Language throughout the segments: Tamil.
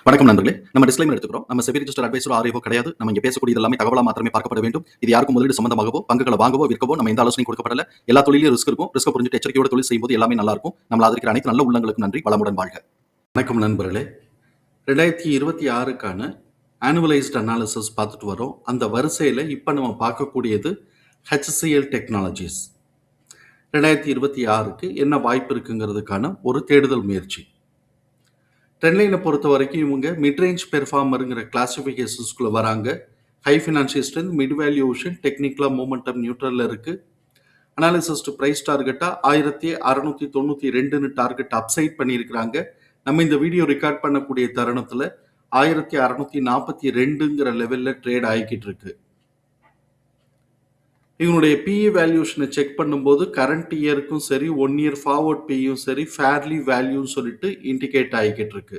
வணக்கம் நண்பர்களே. நம்ம டிஸ்க்ளைமர் எடுத்துக்கிறோம். நம்ம செபி ரிஜிஸ்டர் அட்வைசரோ ஆர்ஐஓ கிடையாது. நம்ம இங்க பேசக்கூடியது எல்லாமே தகவலா மாத்திரமே பார்க்கப்பட வேண்டும். இது யாருக்கும் முதலீடு சம்பந்தமாகவோ, பங்குகளை வாங்கவோ, விற்கவோ நம்ம எந்த ஆலோசனையும் கொடுக்கப்படல. எல்லா தொழிலும் ரிஸ்க் இருக்கும். ரிஸ்க் புரிஞ்சுட்டு எச்சரிக்கையோட தொழில் செய்யும்போது எல்லாமே நல்லா இருக்கும். நம்மள ஆதரிக்கிற அனைத்து நல்ல உள்ளங்களுக்கும் நன்றி. வளமுடன் வாழ்க. வணக்கம் நண்பர்களே. 2026க்கான ஆனுவலைஸ்ட் அனாலிசிஸ் பார்த்துட்டு வரோம். அந்த வரிசையில் இப்போ நம்ம பார்க்கக்கூடியது HCL டெக்னாலஜிஸ். 2026க்கு என்ன வாய்ப்பு இருக்குங்கிறதுக்கான ஒரு தேடுதல் முயற்சி. ட்ரெண்ட்லைனை பொறுத்த வரைக்கும் இவங்க மிட்ரேஞ்ச் பெர்ஃபார்மருங்கிற கிளாசிஃபிகேஷன்ஸ்குள்ளே வராங்க. High financial strength, mid valuation, டெக்னிக்கலாக மூமெண்டம் நியூட்ரலில் இருக்குது. அனாலிசிஸ்ட் ப்ரைஸ் டார்கெட்டாக 1692 டார்கெட் அப்சைட் பண்ணியிருக்கிறாங்க. நம்ம இந்த வீடியோ ரெக்கார்ட் பண்ணக்கூடிய தருணத்தில் 1642ங்கிற லெவலில் ட்ரேட் ஆகிக்கிட்டு இருக்கு. இவங்களுடைய பிஇ வேல்யூஷனை செக் பண்ணும்போது கரண்ட் இயருக்கும் சரி, 1 இயர் ஃபார்வர்ட் பியும் சரி, ஃபேர்லி வேல்யூன்னு சொல்லிட்டு இண்டிகேட் ஆகிக்கிட்டு இருக்கு.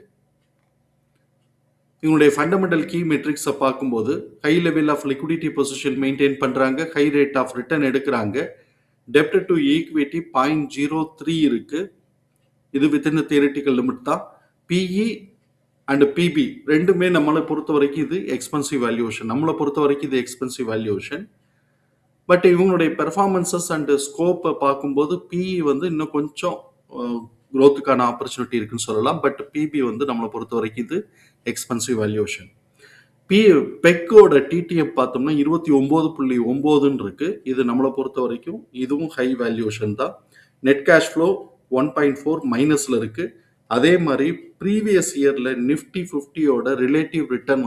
இவங்களுடைய ஃபண்டமெண்டல் கீ மெட்ரிக்ஸை பார்க்கும்போது high level of liquidity position maintain பண்ணுறாங்க, ஹை ரேட் ஆஃப் ரிட்டர்ன் எடுக்கிறாங்க, டெப்ட் டு ஈக்விட்டி 0.03 இருக்கு. இது வித்தின் தியரிட்டிக்கல் லிமிட் தான். பிஇ அண்ட் பிபி ரெண்டுமே நம்மளை பொறுத்த வரைக்கும் இது எக்ஸ்பென்சிவ் வேல்யூஷன். நம்மளை பொறுத்த வரைக்கும் இது எக்ஸ்பென்சிவ் வேல்யூஷன். பட் இவங்களுடைய பெர்ஃபார்மன்சஸ் அண்ட் ஸ்கோப்பை பார்க்கும்போது பிஇ இன்னும் கொஞ்சம் க்ரோத்துக்கான ஆப்பர்ச்சுனிட்டி இருக்குன்னு சொல்லலாம். பட் பிபி நம்மளை பொறுத்த வரைக்கும் இது எக்ஸ்பென்சிவ் வேல்யூஷன். பெக்கோட டிடிஎஃப் பார்த்தோம்னா 29.9 இருக்கு. இது நம்மளை பொறுத்த வரைக்கும் இதுவும் ஹை வேல்யூஷன் தான். நெட் கேஷ் ஃப்ளோ 1.4 மைனஸில் இருக்கு. அதே மாதிரி ப்ரீவியஸ் இயரில் நிஃப்டி 50யோட ரிலேட்டிவ் ரிட்டர்ன்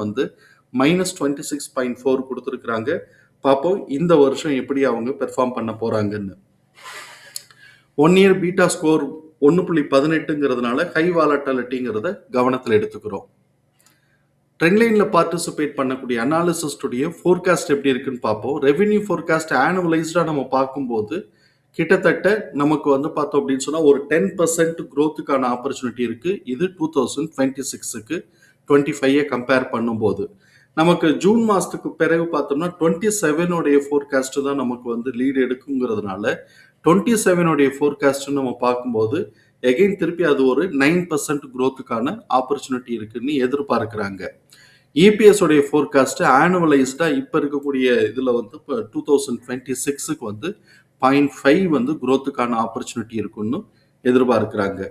-26.4 கொடுத்துருக்குறாங்க. பார்ப்போம் இந்த வருஷம் எப்படி அவங்க பெர்ஃபார்ம் பண்ண போறாங்கன்னு. 1 இயர் பீட்டா ஸ்கோர் 1.18ங்கிறதுனால ஹை வாலட்டாலிட்டிங்கிறத கவனத்தில் எடுத்துக்கிறோம். ட்ரெண்ட்லைனில் பார்ட்டிசிபேட் பண்ணக்கூடிய அனாலிசிஸ்டுடைய ஃபோர்காஸ்ட் எப்படி இருக்குன்னு பார்ப்போம். ரெவென்யூ ஃபோர்காஸ்ட் ஆனுவலைஸ்டாக நம்ம பார்க்கும்போது கிட்டத்தட்ட நமக்கு பார்த்தோம் அப்படின்னு சொன்னால் ஒரு 10% க்ரோத்துக்கான ஆப்பர்ச்சுனிட்டி இருக்குது. இது 2026க்கு 25 கம்பேர் பண்ணும்போது நமக்கு ஜூன் மாதத்துக்கு பிறகு பார்த்தோம்னா 27 ஃபோர்காஸ்ட் தான் நமக்கு லீடு எடுக்குங்கிறதுனால 27 ஃபோர்காஸ்ட் நம்ம பார்க்கும்போது எகைன் திருப்பி அது ஒரு 9% க்ரோத்துக்கான ஆப்பர்ச்சுனிட்டி இருக்குன்னு எதிர்பார்க்குறாங்க. இபிஎஸ் உடைய ஃபோர்காஸ்ட் ஆனுவலைஸ்டாக இப்போ இருக்கக்கூடிய இதில் இப்போ 2026க்கு 0.5 க்ரோத்துக்கான ஆப்பர்ச்சுனிட்டி இருக்குன்னு எதிர்பார்க்குறாங்க.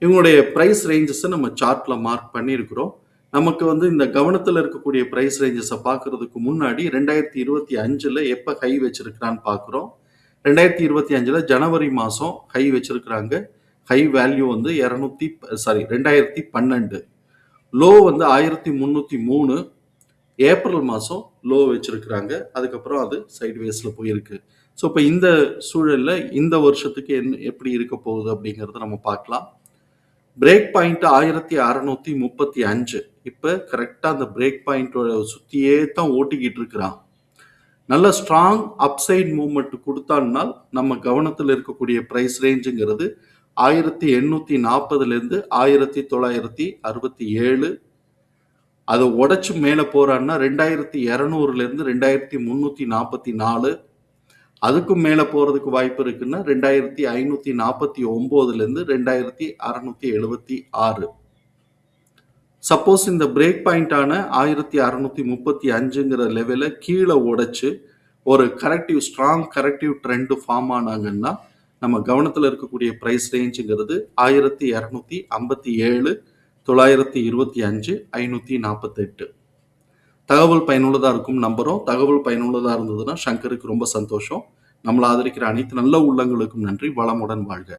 இவங்களுடைய ப்ரைஸ் ரேஞ்சஸை நம்ம சார்ட்டில் மார்க் பண்ணியிருக்கிறோம். நமக்கு இந்த கவனத்தில் இருக்கக்கூடிய ப்ரைஸ் ரேஞ்சஸை பார்க்கறதுக்கு முன்னாடி 2025 எப்போ ஹை வச்சிருக்கிறான்னு பார்க்குறோம். 2025 ஜனவரி மாதம் ஹை வச்சிருக்கிறாங்க. High value 2012. லோ 1303. ஏப்ரல் மாதம் லோ வச்சிருக்கிறாங்க. அதுக்கப்புறம் அது சைட்வேஸில் போயிருக்கு. ஸோ இப்போ இந்த சூழலில் இந்த வருஷத்துக்கு எப்படி இருக்க போகுது அப்படிங்கிறத நம்ம பார்க்கலாம். Break point 1635. இப்போ கரெக்டாக அந்த பிரேக் பாயிண்டோட சுற்றியே தான் ஓட்டிக்கிட்டு இருக்கிறான். நல்ல ஸ்ட்ராங் அப்சைட் மூவ்மெண்ட் கொடுத்தான்னால் நம்ம கவனத்தில் இருக்கக்கூடிய ப்ரைஸ் ரேஞ்சுங்கிறது 1840லேருந்து 1967. அதை உடச்சி மேலே போகிறான்னா 2200லேருந்து 2344. அதுக்கும் மேலே போகிறதுக்கு வாய்ப்பு இருக்குன்னா 2549லேருந்து 2676. சப்போஸ் இந்த பிரேக் பாயிண்டான 1635ங்கிற லெவலில் கீழே உடைச்சு ஒரு ஸ்ட்ராங் கரெக்டிவ் ட்ரெண்டு ஃபார்ம் ஆனாங்கன்னா நம்ம கவனத்தில் இருக்கக்கூடிய ப்ரைஸ் ரேஞ்சுங்கிறது 1257, 925, 548. தகவல் பயனுள்ளதாக இருக்கும் நம்புகிறோம். தகவல் பயனுள்ளதாக இருந்ததுன்னா சங்கருக்கு ரொம்ப சந்தோஷம். நம்மளை ஆதரிக்கிற அனைத்து நல்ல உள்ளங்களுக்கும் நன்றி. வளமுடன் வாழ்க.